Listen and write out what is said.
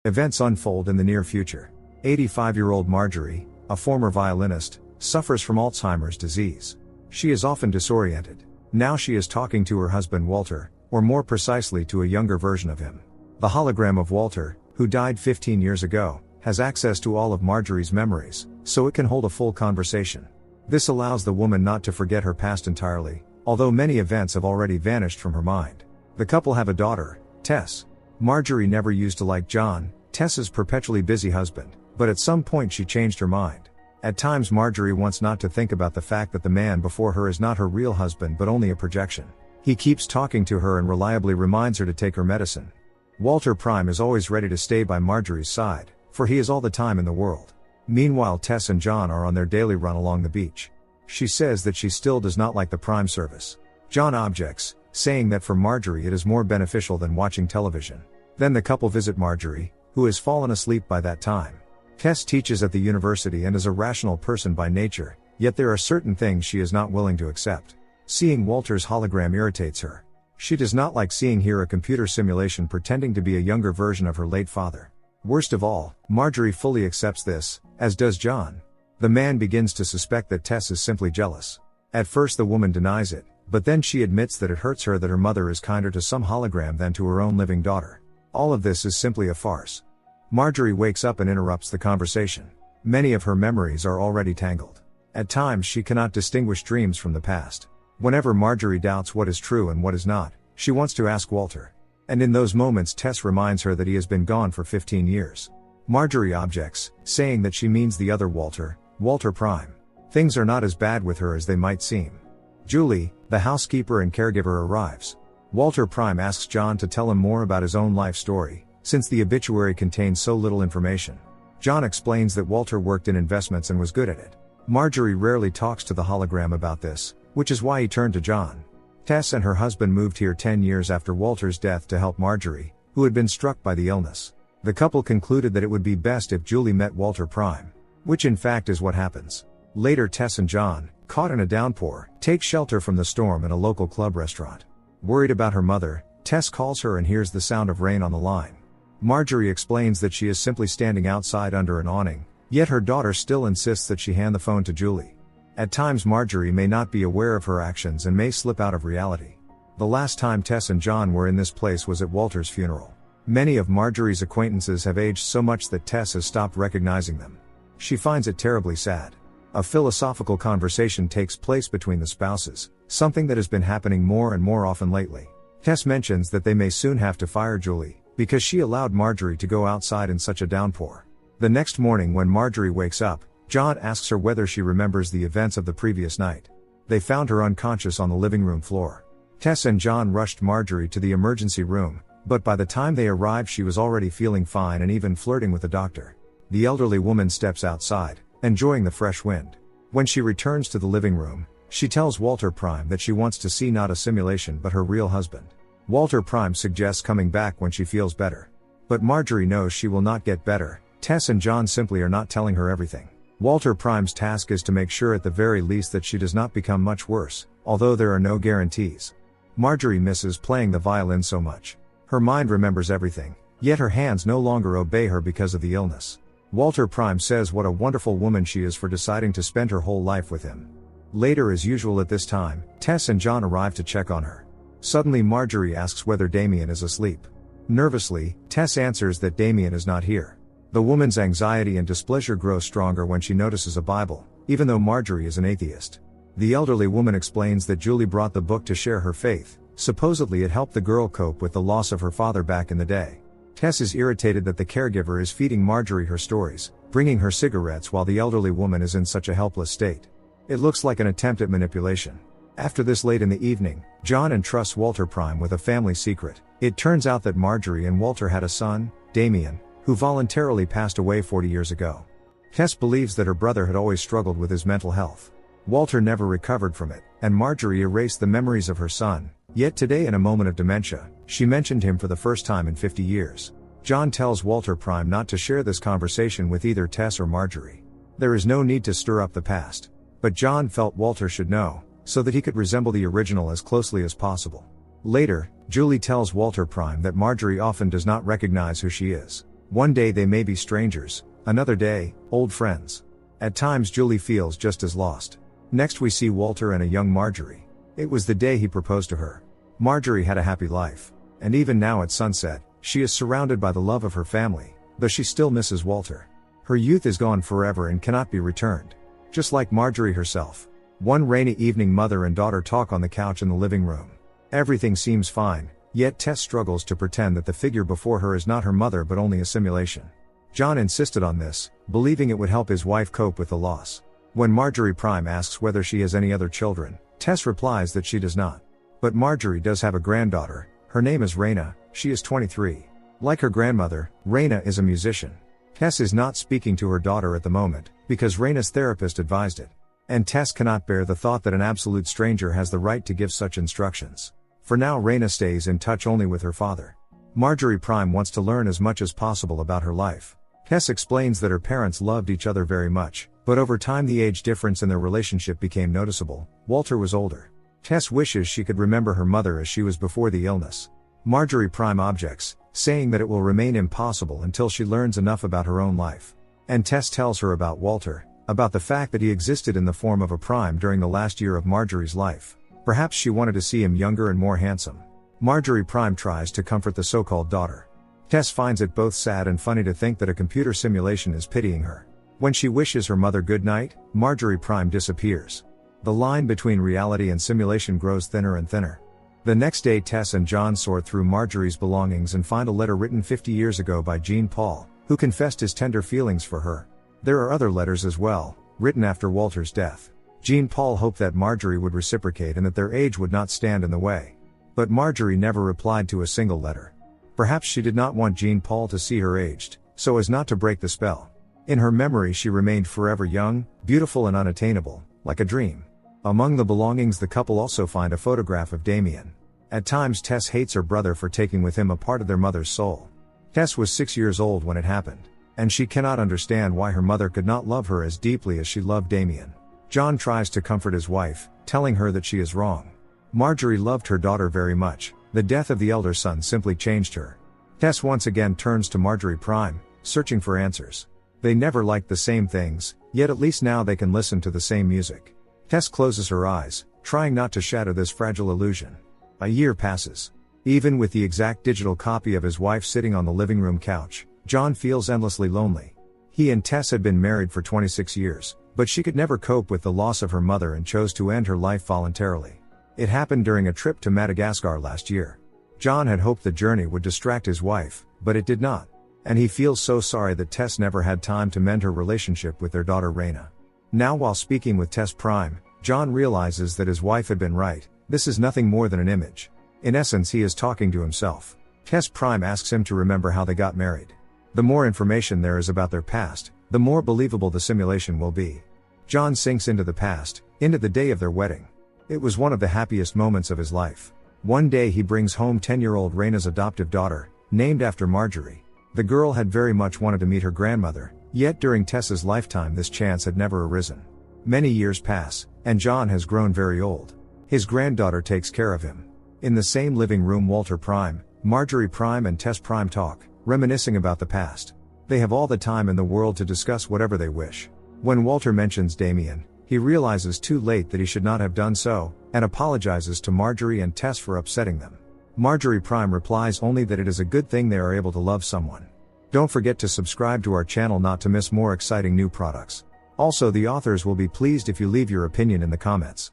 Events unfold in the near future. 85-year-old Marjorie, a former violinist, suffers from Alzheimer's disease. She is often disoriented. Now she is talking to her husband Walter, or more precisely to a younger version of him. The hologram of Walter, who died 15 years ago, has access to all of Marjorie's memories, so it can hold a full conversation. This allows the woman not to forget her past entirely, although many events have already vanished from her mind. The couple have a daughter, Tess. Marjorie never used to like John, Tess's perpetually busy husband, but at some point she changed her mind. At times Marjorie wants not to think about the fact that the man before her is not her real husband but only a projection. He keeps talking to her and reliably reminds her to take her medicine. Walter Prime is always ready to stay by Marjorie's side, for he is all the time in the world. Meanwhile Tess and John are on their daily run along the beach. She says that she still does not like the Prime service. John objects, saying that for Marjorie it is more beneficial than watching television. Then the couple visit Marjorie, who has fallen asleep by that time. Tess teaches at the university and is a rational person by nature, yet there are certain things she is not willing to accept. Seeing Walter's hologram irritates her. She does not like seeing here a computer simulation pretending to be a younger version of her late father. Worst of all, Marjorie fully accepts this, as does John. The man begins to suspect that Tess is simply jealous. At first the woman denies it, but then she admits that it hurts her that her mother is kinder to some hologram than to her own living daughter. All of this is simply a farce. Marjorie wakes up and interrupts the conversation. Many of her memories are already tangled. At times she cannot distinguish dreams from the past. Whenever Marjorie doubts what is true and what is not, she wants to ask Walter. And in those moments Tess reminds her that he has been gone for 15 years. Marjorie objects, saying that she means the other Walter, Walter Prime. Things are not as bad with her as they might seem. Julie, the housekeeper and caregiver, arrives. Walter Prime asks John to tell him more about his own life story, since the obituary contains so little information. John explains that Walter worked in investments and was good at it. Marjorie rarely talks to the hologram about this, which is why he turned to John. Tess and her husband moved here 10 years after Walter's death to help Marjorie, who had been struck by the illness. The couple concluded that it would be best if Julie met Walter Prime, which in fact is what happens. Later Tess and John, caught in a downpour, take shelter from the storm in a local club restaurant. Worried about her mother, Tess calls her and hears the sound of rain on the line. Marjorie explains that she is simply standing outside under an awning, yet her daughter still insists that she hand the phone to Julie. At times Marjorie may not be aware of her actions and may slip out of reality. The last time Tess and John were in this place was at Walter's funeral. Many of Marjorie's acquaintances have aged so much that Tess has stopped recognizing them. She finds it terribly sad. A philosophical conversation takes place between the spouses, something that has been happening more and more often lately. Tess mentions that they may soon have to fire Julie, because she allowed Marjorie to go outside in such a downpour. The next morning when Marjorie wakes up, John asks her whether she remembers the events of the previous night. They found her unconscious on the living room floor. Tess and John rushed Marjorie to the emergency room, but by the time they arrived she was already feeling fine and even flirting with the doctor. The elderly woman steps outside, enjoying the fresh wind. When she returns to the living room, she tells Walter Prime that she wants to see not a simulation but her real husband. Walter Prime suggests coming back when she feels better. But Marjorie knows she will not get better. Tess and John simply are not telling her everything. Walter Prime's task is to make sure at the very least that she does not become much worse, although there are no guarantees. Marjorie misses playing the violin so much. Her mind remembers everything, yet her hands no longer obey her because of the illness. Walter Prime says what a wonderful woman she is for deciding to spend her whole life with him. Later, as usual at this time, Tess and John arrive to check on her. Suddenly Marjorie asks whether Damien is asleep. Nervously, Tess answers that Damien is not here. The woman's anxiety and displeasure grow stronger when she notices a Bible, even though Marjorie is an atheist. The elderly woman explains that Julie brought the book to share her faith. Supposedly it helped the girl cope with the loss of her father back in the day. Tess is irritated that the caregiver is feeding Marjorie her stories, bringing her cigarettes while the elderly woman is in such a helpless state. It looks like an attempt at manipulation. After this late in the evening, John entrusts Walter Prime with a family secret. It turns out that Marjorie and Walter had a son, Damien, who voluntarily passed away 40 years ago. Tess believes that her brother had always struggled with his mental health. Walter never recovered from it, and Marjorie erased the memories of her son, yet today in a moment of dementia, she mentioned him for the first time in 50 years. John tells Walter Prime not to share this conversation with either Tess or Marjorie. There is no need to stir up the past. But John felt Walter should know, so that he could resemble the original as closely as possible. Later, Julie tells Walter Prime that Marjorie often does not recognize who she is. One day they may be strangers, another day, old friends. At times Julie feels just as lost. Next we see Walter and a young Marjorie. It was the day he proposed to her. Marjorie had a happy life. And even now at sunset, she is surrounded by the love of her family, though she still misses Walter. Her youth is gone forever and cannot be returned. Just like Marjorie herself. One rainy evening, mother and daughter talk on the couch in the living room. Everything seems fine, yet Tess struggles to pretend that the figure before her is not her mother but only a simulation. John insisted on this, believing it would help his wife cope with the loss. When Marjorie Prime asks whether she has any other children, Tess replies that she does not. But Marjorie does have a granddaughter. Her name is Raina, she is 23. Like her grandmother, Raina is a musician. Tess is not speaking to her daughter at the moment, because Raina's therapist advised it. And Tess cannot bear the thought that an absolute stranger has the right to give such instructions. For now Raina stays in touch only with her father. Marjorie Prime wants to learn as much as possible about her life. Tess explains that her parents loved each other very much, but over time the age difference in their relationship became noticeable. Walter was older. Tess wishes she could remember her mother as she was before the illness. Marjorie Prime objects, saying that it will remain impossible until she learns enough about her own life. And Tess tells her about Walter, about the fact that he existed in the form of a prime during the last year of Marjorie's life. Perhaps she wanted to see him younger and more handsome. Marjorie Prime tries to comfort the so-called daughter. Tess finds it both sad and funny to think that a computer simulation is pitying her. When she wishes her mother good night, Marjorie Prime disappears. The line between reality and simulation grows thinner and thinner. The next day Tess and John sort through Marjorie's belongings and find a letter written 50 years ago by Jean Paul, who confessed his tender feelings for her. There are other letters as well, written after Walter's death. Jean Paul hoped that Marjorie would reciprocate and that their age would not stand in the way. But Marjorie never replied to a single letter. Perhaps she did not want Jean Paul to see her aged, so as not to break the spell. In her memory she remained forever young, beautiful and unattainable, like a dream. Among the belongings the couple also find a photograph of Damien. At times Tess hates her brother for taking with him a part of their mother's soul. Tess was 6 years old when it happened. And she cannot understand why her mother could not love her as deeply as she loved Damien. John tries to comfort his wife, telling her that she is wrong. Marjorie loved her daughter very much. The death of the elder son simply changed her. Tess once again turns to Marjorie Prime, searching for answers. They never liked the same things, yet at least now they can listen to the same music. Tess closes her eyes, trying not to shatter this fragile illusion. A year passes. Even with the exact digital copy of his wife sitting on the living room couch, John feels endlessly lonely. He and Tess had been married for 26 years, but she could never cope with the loss of her mother and chose to end her life voluntarily. It happened during a trip to Madagascar last year. John had hoped the journey would distract his wife, but it did not. And he feels so sorry that Tess never had time to mend her relationship with their daughter Raina. Now while speaking with Tess Prime, John realizes that his wife had been right. This is nothing more than an image. In essence he is talking to himself. Tess Prime asks him to remember how they got married. The more information there is about their past, the more believable the simulation will be. John sinks into the past, into the day of their wedding. It was one of the happiest moments of his life. One day he brings home 10-year-old Raina's adoptive daughter, named after Marjorie. The girl had very much wanted to meet her grandmother, yet during Tess's lifetime this chance had never arisen. Many years pass, and John has grown very old. His granddaughter takes care of him. In the same living room Walter Prime, Marjorie Prime and Tess Prime talk, reminiscing about the past. They have all the time in the world to discuss whatever they wish. When Walter mentions Damien, he realizes too late that he should not have done so, and apologizes to Marjorie and Tess for upsetting them. Marjorie Prime replies only that it is a good thing they are able to love someone. Don't forget to subscribe to our channel not to miss more exciting new products. Also, the authors will be pleased if you leave your opinion in the comments.